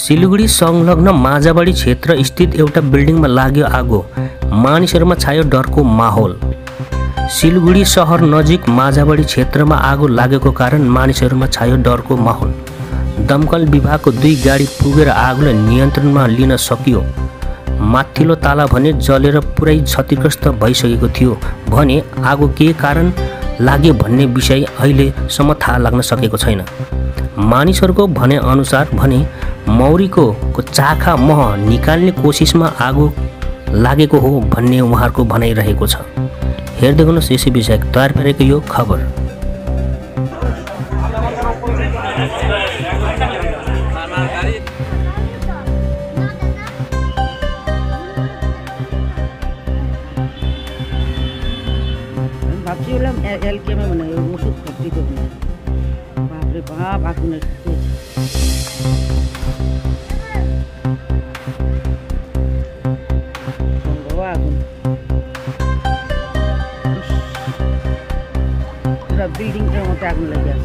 सिलगढी संलग्न माझाबाडी क्षेत्र स्थित एउटा बिल्डिङमा लाग्यो आगो। मानिसहरूमा छायो डरको माहौल। सिलगढी शहर नजिक माझाबाडी क्षेत्रमा आगो लागेको कारण मानिसहरूमा छायो डरको माहौल। दमकल विभागको 2 गाडी पुगेर आगोलाई नियन्त्रणमा लिन सकियो। माथिल्लो ताला भने जलेर पुरै क्षतिग्रस्त भइसकेको थियो भने आगो के कारण लाग्यो भन्ने विषय अहिलेसम्म थाहा लाग्न सकेको छैन। मानिसहरूको भनाइ अनुसार भने मौरीको चाखा मह निकाल्ने कोसिसमा आगो लागेको हो भन्ने उहाँहरूको भनाइ रहेको छ। हेर्दै हुनुहोस् यसै विषय तयार पारेको यो खबर। एलके में बनाए मुसुक खप्ती को बनाए बाप रे बाप आगो ने पूरा बिल्डिंग के मत आग लग गया।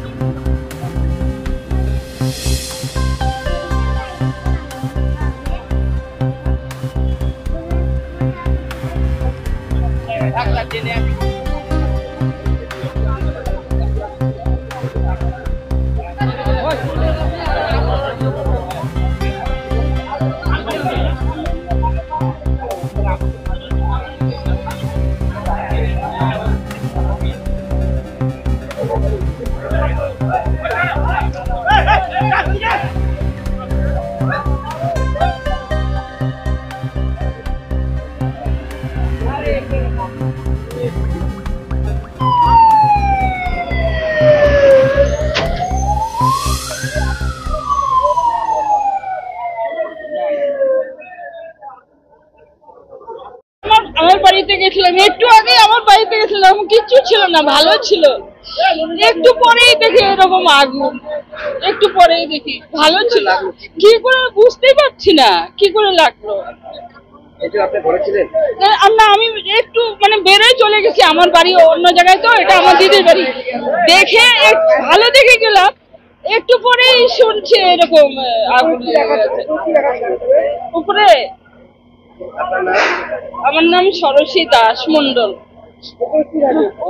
আমার বাড়িতে গেছিলাম, একটু আগে আমার বাড়িতে গেছিলাম, কিচ্ছু ছিল না, ভালো ছিল। একটু পরেই দেখি এরকম আগুন, একটু পরেই দেখি ভালো ছিল, কি করে বুঝতেই পারছি না কি করে লাগলো। না আমি একটু মানে বেরোয় চলে গেছি, আমার বাড়ি অন্য জায়গায়, তো এটা আমার দিদির বাড়ি। দেখে ভালো দেখে গেলাম, একটু পরেই শুনছে এরকম আগুন উপরে। আমার নাম সরস্বতী দাস মন্ডল।